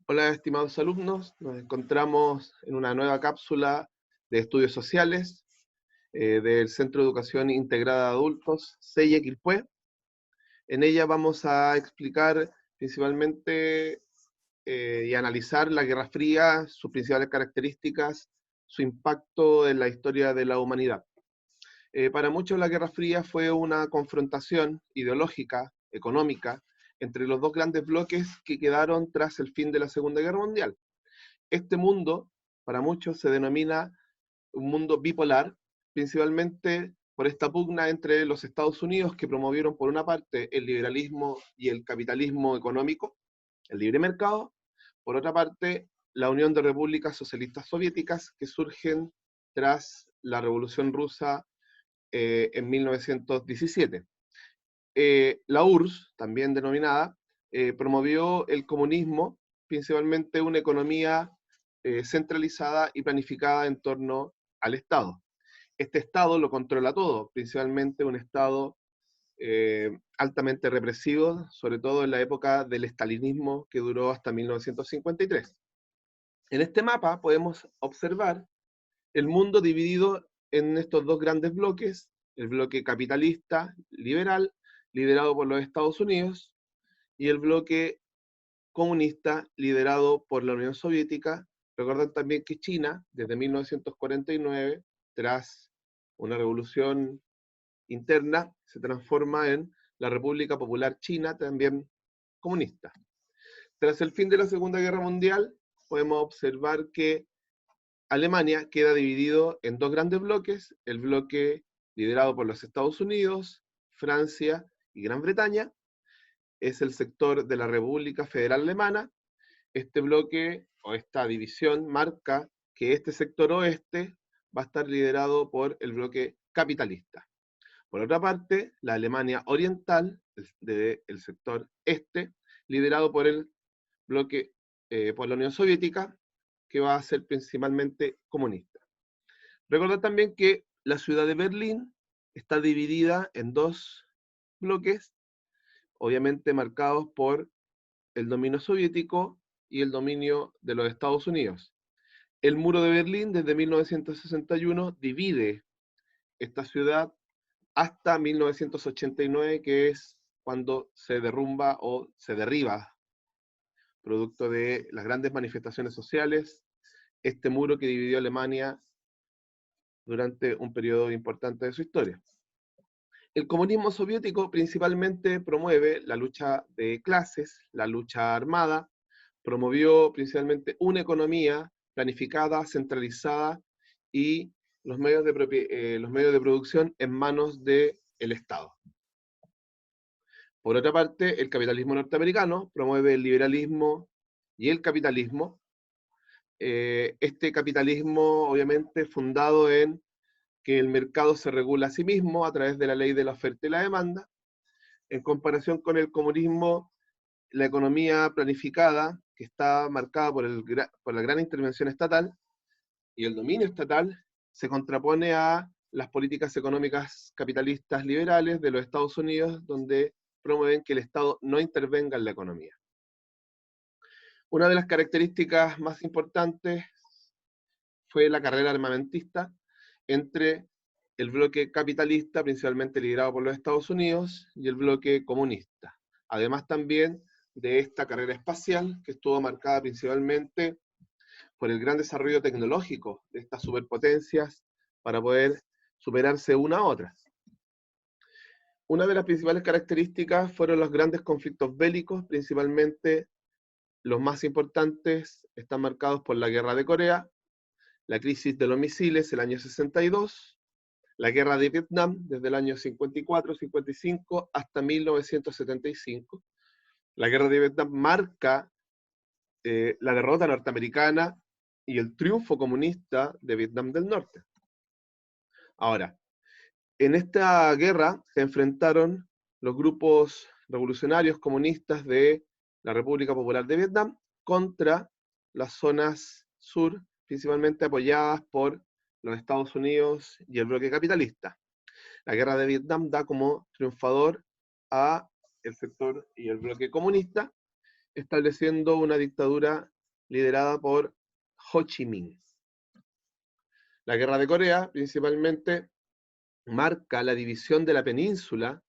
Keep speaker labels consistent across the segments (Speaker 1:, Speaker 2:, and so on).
Speaker 1: Hola, estimados alumnos. Nos encontramos en una nueva cápsula de estudios sociales del Centro de Educación Integrada de Adultos, CEIE Quilpué. En ella vamos a explicar principalmente y analizar la Guerra Fría, sus principales características, su impacto en la historia de la humanidad. Para muchos la Guerra Fría fue una confrontación ideológica, económica, entre los dos grandes bloques que quedaron tras el fin de la Segunda Guerra Mundial. Este mundo, para muchos, se denomina un mundo bipolar, principalmente por esta pugna entre los Estados Unidos, que promovieron por una parte el liberalismo y el capitalismo económico, el libre mercado, por otra parte la Unión de Repúblicas Socialistas Soviéticas, que surgen tras la Revolución Rusa en 1917. La URSS, también denominada, promovió el comunismo, principalmente una economía centralizada y planificada en torno al Estado. Este Estado lo controla todo, principalmente un Estado altamente represivo, sobre todo en la época del estalinismo que duró hasta 1953. En este mapa podemos observar el mundo dividido en estos dos grandes bloques, el bloque capitalista liberal, liderado por los Estados Unidos, y el bloque comunista, liderado por la Unión Soviética. Recuerden también que China, desde 1949, tras una revolución interna, se transforma en la República Popular China, también comunista. Tras el fin de la Segunda Guerra Mundial, podemos observar que Alemania queda dividido en dos grandes bloques, el bloque liderado por los Estados Unidos, Francia y Gran Bretaña, es el sector de la República Federal Alemana. Este bloque o esta división marca que este sector oeste va a estar liderado por el bloque capitalista. Por otra parte, la Alemania oriental, del sector este, liderado por el bloque, por la Unión Soviética, que va a ser principalmente comunista. Recordar también que la ciudad de Berlín está dividida en dos bloques, obviamente marcados por el dominio soviético y el dominio de los Estados Unidos. El muro de Berlín desde 1961 divide esta ciudad hasta 1989, que es cuando se derrumba o se derriba, producto de las grandes manifestaciones sociales, este muro que dividió Alemania durante un periodo importante de su historia. El comunismo soviético principalmente promueve la lucha de clases, la lucha armada, promovió principalmente una economía planificada, centralizada y los medios de producción en manos del Estado. Por otra parte, el capitalismo norteamericano promueve el liberalismo y el capitalismo. Este capitalismo, obviamente, fundado en que el mercado se regula a sí mismo a través de la ley de la oferta y la demanda, en comparación con el comunismo, la economía planificada, que está marcada por la gran intervención estatal y el dominio estatal, se contrapone a las políticas económicas capitalistas liberales de los Estados Unidos, donde promueven que el Estado no intervenga en la economía. Una de las características más importantes fue la carrera armamentista entre el bloque capitalista, principalmente liderado por los Estados Unidos, y el bloque comunista. Además también de esta carrera espacial, que estuvo marcada principalmente por el gran desarrollo tecnológico de estas superpotencias para poder superarse una a otra. Una de las principales características fueron los grandes conflictos bélicos, principalmente los más importantes están marcados por la Guerra de Corea, la crisis de los misiles el año 62, la Guerra de Vietnam desde el año 54-55 hasta 1975. La Guerra de Vietnam marca la derrota norteamericana y el triunfo comunista de Vietnam del Norte. Ahora, en esta guerra se enfrentaron los grupos revolucionarios comunistas de la República Popular de Vietnam contra las zonas sur, principalmente apoyadas por los Estados Unidos y el bloque capitalista. La guerra de Vietnam da como triunfador a el sector y el bloque comunista, estableciendo una dictadura liderada por Ho Chi Minh. La Guerra de Corea principalmente marca la división de la península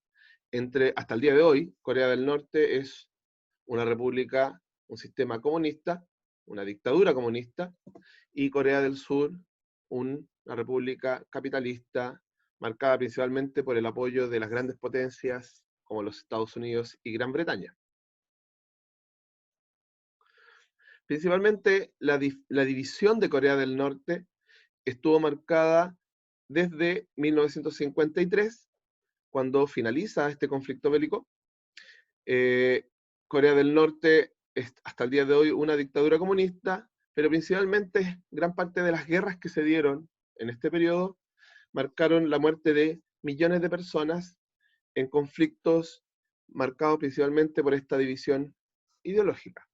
Speaker 1: entre, hasta el día de hoy, Corea del Norte es una república, un sistema comunista, una dictadura comunista, y Corea del Sur, una república capitalista, marcada principalmente por el apoyo de las grandes potencias como los Estados Unidos y Gran Bretaña. Principalmente la división de Corea del Norte estuvo marcada desde 1953, cuando finaliza este conflicto bélico. Corea del Norte es hasta el día de hoy una dictadura comunista, pero principalmente gran parte de las guerras que se dieron en este periodo marcaron la muerte de millones de personas en conflictos marcados principalmente por esta división ideológica.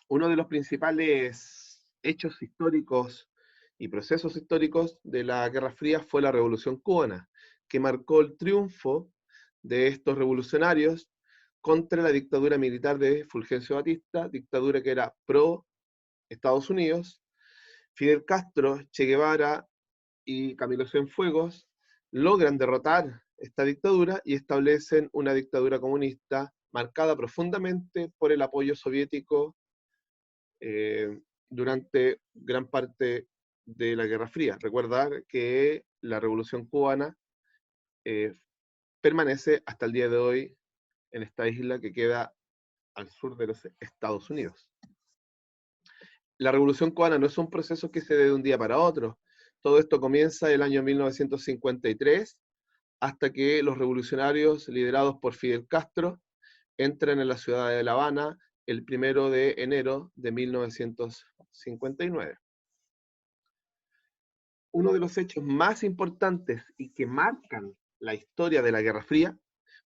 Speaker 1: Uno de los principales hechos históricos y procesos históricos de la Guerra Fría fue la Revolución Cubana, que marcó el triunfo de estos revolucionarios contra la dictadura militar de Fulgencio Batista, dictadura que era pro Estados Unidos. Fidel Castro, Che Guevara y Camilo Cienfuegos logran derrotar esta dictadura y establecen una dictadura comunista marcada profundamente por el apoyo soviético durante gran parte de la Guerra Fría. Recordar que la Revolución Cubana permanece hasta el día de hoy en esta isla que queda al sur de los Estados Unidos. La Revolución Cubana no es un proceso que se dé de un día para otro. Todo esto comienza el año 1953, hasta que los revolucionarios liderados por Fidel Castro entran en la ciudad de La Habana el 1 de enero de 1959. Uno de los hechos más importantes y que marcan la historia de la Guerra Fría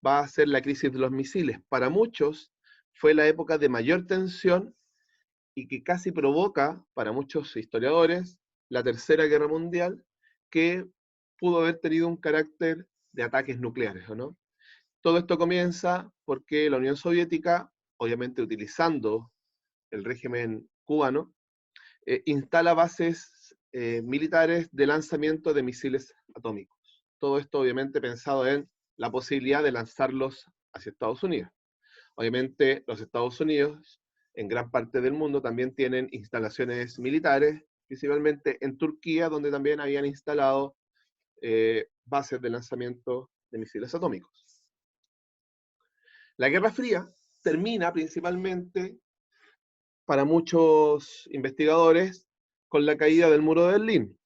Speaker 1: va a ser la crisis de los misiles. Para muchos fue la época de mayor tensión y que casi provoca, para muchos historiadores, la Tercera Guerra Mundial, que pudo haber tenido un carácter de ataques nucleares, ¿o no? Todo esto comienza porque la Unión Soviética, obviamente utilizando el régimen cubano, instala bases militares de lanzamiento de misiles atómicos. Todo esto obviamente pensado en la posibilidad de lanzarlos hacia Estados Unidos. Obviamente los Estados Unidos en gran parte del mundo también tienen instalaciones militares, principalmente en Turquía, donde también habían instalado bases de lanzamiento de misiles atómicos. La Guerra Fría termina principalmente, para muchos investigadores, con la caída del muro de Berlín.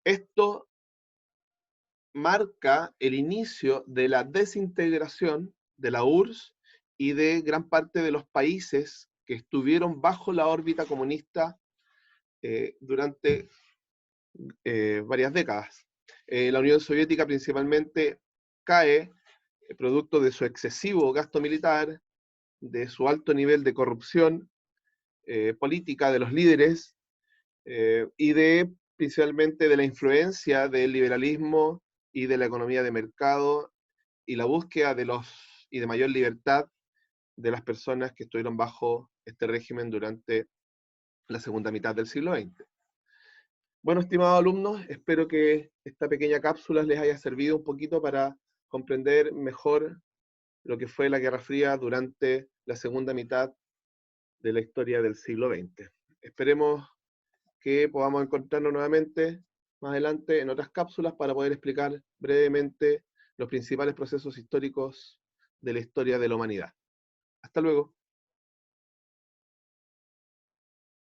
Speaker 1: Esto marca el inicio de la desintegración de la URSS y de gran parte de los países que estuvieron bajo la órbita comunista durante varias décadas. La Unión Soviética principalmente cae producto de su excesivo gasto militar, de su alto nivel de corrupción política de los líderes y principalmente de la influencia del liberalismo y de la economía de mercado y la búsqueda y de mayor libertad de las personas que estuvieron bajo este régimen durante la segunda mitad del siglo XX. Bueno, estimados alumnos, espero que esta pequeña cápsula les haya servido un poquito para comprender mejor lo que fue la Guerra Fría durante la segunda mitad de la historia del siglo XX. Esperemos que podamos encontrarnos nuevamente más adelante en otras cápsulas para poder explicar brevemente los principales procesos históricos de la historia de la humanidad. Hasta luego.